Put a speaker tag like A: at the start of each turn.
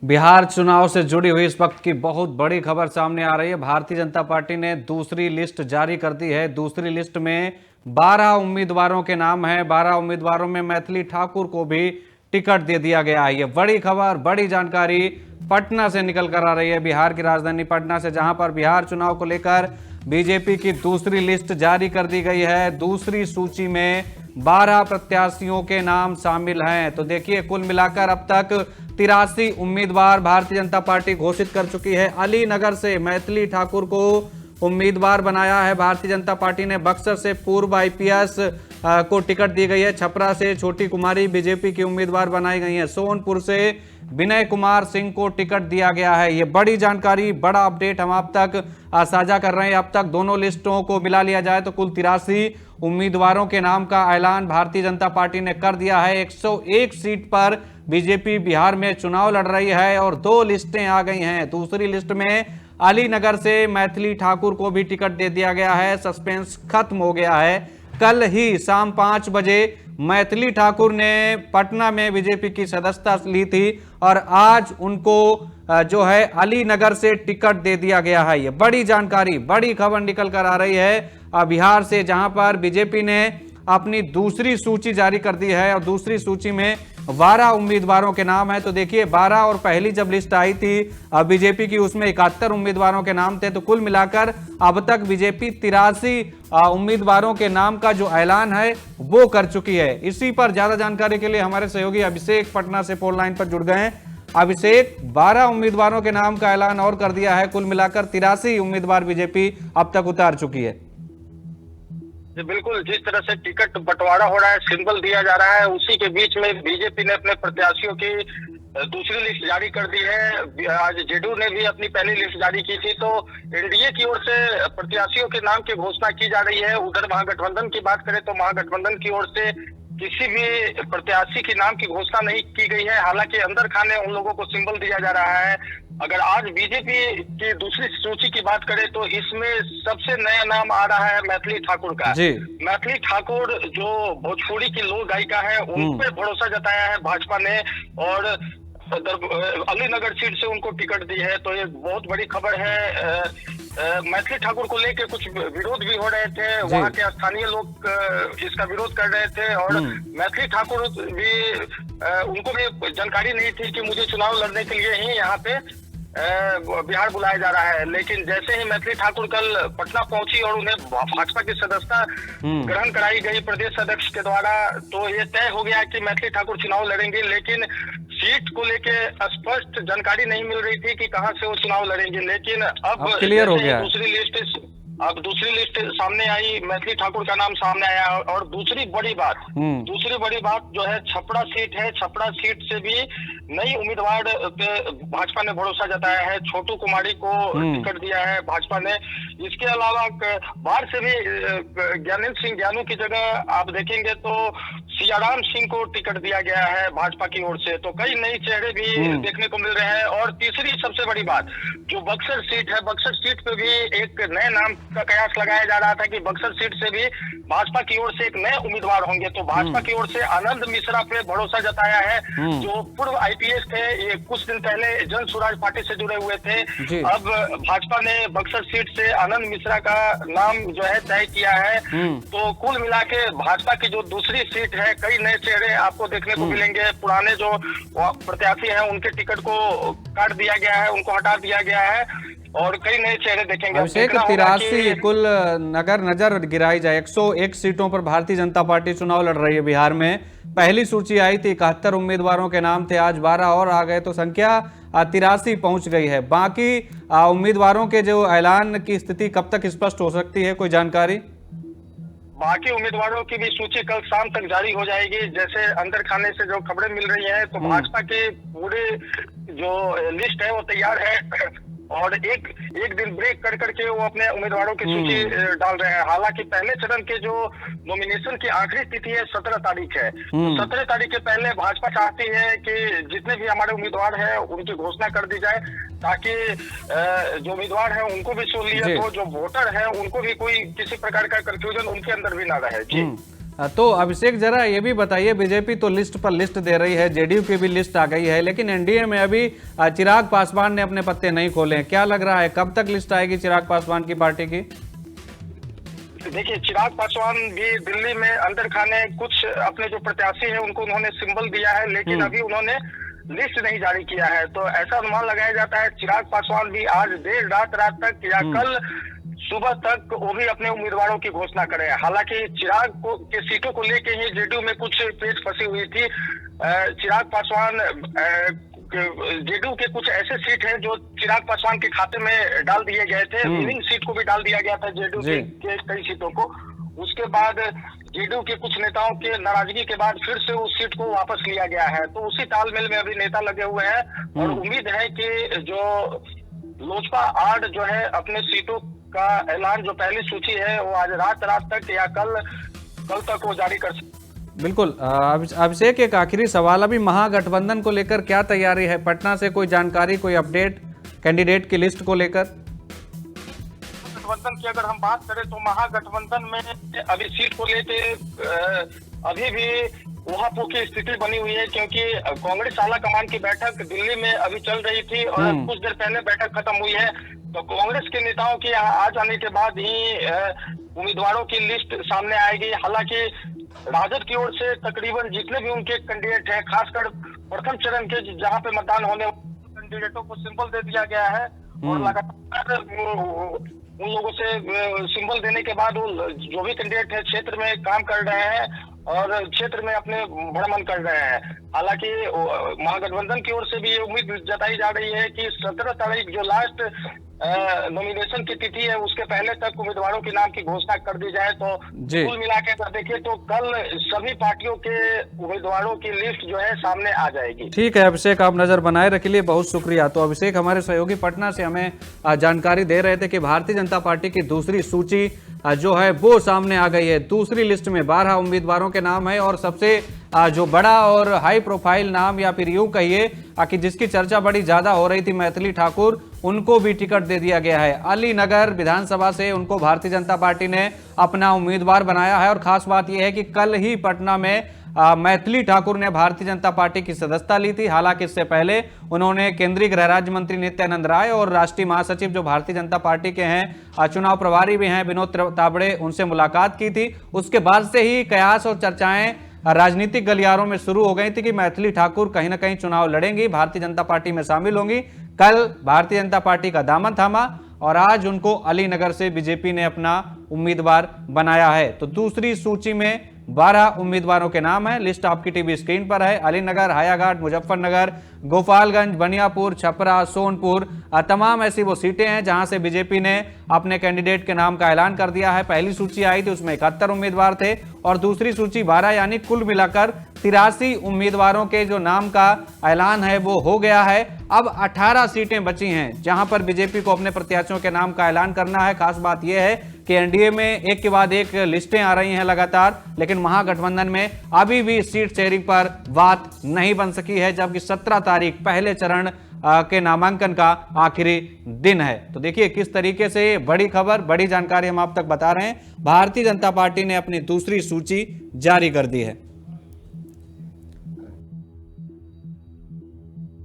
A: बिहार चुनाव से जुड़ी हुई इस वक्त की बहुत बड़ी खबर सामने आ रही है। भारतीय जनता पार्टी ने दूसरी लिस्ट जारी कर दी है। दूसरी लिस्ट में 12 उम्मीदवारों के नाम हैं। 12 उम्मीदवारों में मैथिली ठाकुर को भी टिकट दे दिया गया है। ये बड़ी खबर, बड़ी जानकारी पटना से निकल कर आ रही है, बिहार की राजधानी पटना से, जहां पर बिहार चुनाव को लेकर बीजेपी की दूसरी लिस्ट जारी कर दी गई है। दूसरी सूची में 12 प्रत्याशियों के नाम शामिल हैं। तो देखिए, कुल मिलाकर अब तक 83 उम्मीदवार भारतीय जनता पार्टी घोषित कर चुकी है। अलीनगर से मैथिली ठाकुर को उम्मीदवार बनाया है भारतीय जनता पार्टी ने। बक्सर से पूर्व आईपीएस को टिकट दी गई है। छपरा से छोटी कुमारी बीजेपी की उम्मीदवार बनाई गई है। सोनपुर से विनय कुमार सिंह को टिकट दिया गया है। ये बड़ी जानकारी, बड़ा अपडेट हम आप तक साझा कर रहे हैं। अब तक दोनों लिस्टों को मिला लिया जाए तो कुल 83 उम्मीदवारों के नाम का ऐलान भारतीय जनता पार्टी ने कर दिया है। 101 सीट पर बीजेपी बिहार में चुनाव लड़ रही है और 2 लिस्टें आ गई हैं। दूसरी लिस्ट में अलीनगर से मैथिली ठाकुर को भी टिकट दे दिया गया है। सस्पेंस खत्म हो गया है। कल ही शाम 5 बजे मैथिली ठाकुर ने पटना में बीजेपी की सदस्यता ली थी और आज उनको जो है अलीनगर से टिकट दे दिया गया है। ये बड़ी जानकारी, बड़ी खबर निकल कर आ रही है बिहार से, जहां पर बीजेपी ने अपनी दूसरी सूची जारी कर दी है और दूसरी सूची में 12 उम्मीदवारों के नाम है। तो देखिए, 12 और पहली जब लिस्ट आई थी बीजेपी की, उसमें 71 उम्मीदवारों के नाम थे। तो कुल मिलाकर अब तक बीजेपी 83 उम्मीदवारों के नाम का जो ऐलान है वो कर चुकी है। इसी पर ज्यादा जानकारी के लिए हमारे सहयोगी अभिषेक पटना से फोन लाइन पर जुड़ गए हैं। अभिषेक, 12 उम्मीदवारों के नाम का ऐलान और कर दिया है। कुल मिलाकर 83 उम्मीदवार बीजेपी अब तक उतार चुकी है।
B: जी बिल्कुल, जिस तरह से टिकट बंटवारा हो रहा है, सिंबल दिया जा रहा है, उसी के बीच में बीजेपी ने अपने प्रत्याशियों की दूसरी लिस्ट जारी कर दी है। आज जेडीयू ने भी अपनी पहली लिस्ट जारी की थी। तो एनडीए की ओर से प्रत्याशियों के नाम की घोषणा की जा रही है। उधर महागठबंधन की बात करें तो महागठबंधन की ओर से किसी भी प्रत्याशी के नाम की घोषणा नहीं की गई है। हालांकि अंदर खाने उन लोगों को सिंबल दिया जा रहा है। अगर आज बीजेपी की दूसरी सूची की बात करें तो इसमें सबसे नया नाम आ रहा है मैथिली ठाकुर का। मैथिली ठाकुर जो भोजपुरी की लोक गायिका है, उन पे भरोसा जताया है भाजपा ने और अलीनगर सीट से उनको टिकट दी है। तो ये बहुत बड़ी खबर है। मैथिली ठाकुर को लेकर कुछ विरोध भी हो रहे थे, वहाँ के स्थानीय लोग इसका विरोध कर रहे थे और मैथिली ठाकुर भी उनको भी जानकारी नहीं थी कि मुझे चुनाव लड़ने के लिए ही यहाँ पे बिहार बुलाया जा रहा है। लेकिन जैसे ही मैथिली ठाकुर कल पटना पहुंची और उन्हें भाजपा की सदस्यता ग्रहण कराई गई प्रदेश अध्यक्ष के द्वारा, तो ये तय हो गया कि मैथिली ठाकुर चुनाव लड़ेंगे। लेकिन सीट को लेके स्पष्ट जानकारी नहीं मिल रही थी कि कहां से वो चुनाव लड़ेंगे। लेकिन अब
A: क्लियर हो गया।
B: दूसरी लिस्ट सामने आई, मैथिली ठाकुर का नाम सामने आया। और दूसरी बड़ी बात जो है छपरा सीट है। छपरा सीट से भी नई उम्मीदवार पे भाजपा ने भरोसा जताया है। छोटू कुमारी को टिकट दिया है भाजपा ने। इसके अलावा बाहर से भी ज्ञानेंद्र सिंह ज्ञानू की जगह आप देखेंगे तो सियाराम सिंह को टिकट दिया गया है भाजपा की ओर से। तो कई नए चेहरे भी देखने को मिल रहे हैं। और तीसरी सबसे बड़ी बात, जो बक्सर सीट है, बक्सर सीट पे भी एक नए नाम का कयास लगाया जा रहा था कि बक्सर सीट से भी भाजपा की ओर से एक नए उम्मीदवार होंगे। तो भाजपा की ओर से आनंद मिश्रा पे भरोसा जताया है, जो पूर्व आईपीएस थे। ये कुछ दिन पहले जन स्वराज पार्टी से जुड़े हुए थे। अब भाजपा ने बक्सर सीट से आनंद मिश्रा का नाम जो है तय किया है। तो कुल मिला के भाजपा की जो दूसरी सीट है, कई नए चेहरे आपको देखने को मिलेंगे। पुराने जो प्रत्याशी हैं उनके टिकट को काट दिया गया है, उनको हटा दिया गया है और कई नए चेहरे देखेंगे।
A: 83 कुल अगर नजर गिराई जाए, 101 सीटों पर भारतीय जनता पार्टी चुनाव लड़ रही है बिहार में। पहली सूची आई थी, 71 उम्मीदवारों के नाम थे, आज 12 और आ गए, तो संख्या 83 पहुंच गई है। बाकी उम्मीदवारों के जो ऐलान की स्थिति कब तक स्पष्ट हो सकती है, कोई जानकारी?
B: बाकी उम्मीदवारों की भी सूची कल शाम तक जारी हो जाएगी। जैसे अंदर खाने से जो खबरें मिल रही हैं, तो भाजपा की पूरी जो लिस्ट है वो तैयार है और एक दिन ब्रेक कर करके वो अपने उम्मीदवारों की सूची डाल रहे हैं। हालांकि पहले चरण के जो नॉमिनेशन की आखिरी तिथि है 17 तारीख है। तो 17 तारीख के पहले भाजपा चाहती है कि जितने भी हमारे उम्मीदवार हैं उनकी घोषणा कर दी जाए, ताकि जो उम्मीदवार हैं उनको भी सुन लिया, तो जो वोटर हैं उनको भी कोई किसी प्रकार का कंफ्यूजन उनके अंदर भी ना रहे। जी
A: तो अभिषेक जरा ये भी बताइए, बीजेपी तो लिस्ट पर लिस्ट दे रही है, जेडीयू की भी लिस्ट आ गई है, लेकिन एनडीए में अभी चिराग पासवान ने अपने पत्ते नहीं खोले हैं। क्या लग रहा है कब तक लिस्ट आएगी चिराग पासवान की पार्टी की?
B: देखिए, चिराग पासवान भी दिल्ली में अंदर खाने कुछ अपने जो प्रत्याशी है उनको उन्होंने सिंबल दिया है, लेकिन अभी उन्होंने लिस्ट नहीं जारी किया है। तो ऐसा अनुमान लगाया जाता है चिराग पासवान भी आज देर रात तक या कल सुबह तक वो भी अपने उम्मीदवारों की घोषणा करें। हालांकि चिराग के सीटों को लेके ही जेडीयू में कुछ पेच फंसी हुई थी। चिराग पासवान जेडीयू के कुछ ऐसे सीट हैं जो चिराग पासवान के खाते में डाल दिए गए थे। विनिंग सीट को भी डाल दिया गया था जेडीयू के कई सीटों को। उसके बाद जेडीयू के कुछ नेताओं के नाराजगी के बाद फिर से उस सीट को वापस लिया गया है। तो उसी तालमेल में अभी नेता लगे हुए हैं और उम्मीद है कि जो लोजपा आड़ जो है अपने सीटों का ऐलान, जो पहली सूची है वो आज रात तक या कल तक वो जारी कर सकते।
A: बिल्कुल। अभिषेक, एक आखिरी सवाल, अभी महागठबंधन को लेकर क्या तैयारी है? पटना से कोई जानकारी, कोई अपडेट कैंडिडेट की लिस्ट को लेकर?
B: गठबंधन की अगर हम बात करें तो महागठबंधन में अभी सीट को लेके अभी भी वहां की स्थिति बनी हुई है, क्योंकि कांग्रेस आला कमान की बैठक दिल्ली में अभी चल रही थी और कुछ देर पहले बैठक खत्म हुई है। तो कांग्रेस के नेताओं के यहाँ आ जाने के बाद ही उम्मीदवारों की लिस्ट सामने आएगी। हालांकि राजद की ओर से तकरीबन जितने भी उनके कैंडिडेट हैं, खासकर प्रथम चरण के जहां पे मतदान होने वाले कैंडिडेटों को सिंबल दे दिया गया है और लगातार उन लोगों से सिंबल देने के बाद जो भी कैंडिडेट है क्षेत्र में काम कर रहे हैं और क्षेत्र में अपने भ्रमण कर रहे हैं। हालांकि महागठबंधन की ओर से भी ये उम्मीद जताई जा रही है कि 17 तारीख जो लास्ट नॉमिनेशन की तिथि है उसके पहले तक उम्मीदवारों के नाम की घोषणा कर दी जाए। तो कुल मिला के अगर देखें तो कल सभी पार्टियों के उम्मीदवारों की लिस्ट जो है सामने आ जाएगी।
A: ठीक है अभिषेक, आप नजर बनाए रखे लिए बहुत शुक्रिया। तो अभिषेक हमारे सहयोगी पटना से हमें जानकारी दे रहे थे कि भारतीय जनता पार्टी की दूसरी सूची जो है वो सामने आ गई है। दूसरी लिस्ट में 12 उम्मीदवारों के नाम है और सबसे जो बड़ा और हाई प्रोफाइल नाम, या फिर यूं कहिए कि जिसकी चर्चा बड़ी ज्यादा हो रही थी, मैथिली ठाकुर, उनको भी टिकट दे दिया गया है। अलीनगर विधानसभा से उनको भारतीय जनता पार्टी ने अपना उम्मीदवार बनाया है और खास बात यह है कि कल ही पटना में मैथिली ठाकुर ने भारतीय जनता पार्टी की सदस्यता ली थी। हालांकि इससे पहले उन्होंने केंद्रीय गृह राज्य मंत्री नित्यानंद राय और राष्ट्रीय महासचिव जो भारतीय जनता पार्टी के हैं, चुनाव प्रभारी भी हैं, विनोद तावड़े, उनसे मुलाकात की थी। उसके बाद से ही कयास और चर्चाएं राजनीतिक गलियारों में शुरू हो गई थी कि मैथिली ठाकुर कहीं ना कहीं चुनाव लड़ेंगी, भारतीय जनता पार्टी में शामिल होंगी। कल भारतीय जनता पार्टी का दामन थामा और आज उनको अलीनगर से बीजेपी ने अपना उम्मीदवार बनाया है। तो दूसरी सूची में 12 उम्मीदवारों के नाम है। लिस्ट आपकी टीवी स्क्रीन पर है। अलीनगर, हायाघाट, मुजफ्फरनगर, गोपालगंज, बनियापुर, छपरा, सोनपुर, तमाम ऐसी वो सीटें हैं जहां से बीजेपी ने अपने कैंडिडेट के नाम का ऐलान कर दिया है। पहली सूची आई थी उसमें 71 उम्मीदवार थे और दूसरी सूची 12, यानी कुल मिलाकर 83 उम्मीदवारों के जो नाम का ऐलान है वो हो गया है। अब 18 सीटें बची हैं जहां पर बीजेपी को अपने प्रत्याशियों के नाम का ऐलान करना है। खास बात यह है कि एनडीए में एक के बाद एक लिस्टें आ रही हैं लगातार, लेकिन महागठबंधन में अभी भी सीट शेयरिंग पर बात नहीं बन सकी है, जबकि 17 तारीख पहले चरण के नामांकन का आखिरी दिन है। तो देखिए किस तरीके से बड़ी खबर, बड़ी जानकारी हम आप तक बता रहे हैं। भारतीय जनता पार्टी ने अपनी दूसरी सूची जारी कर दी है।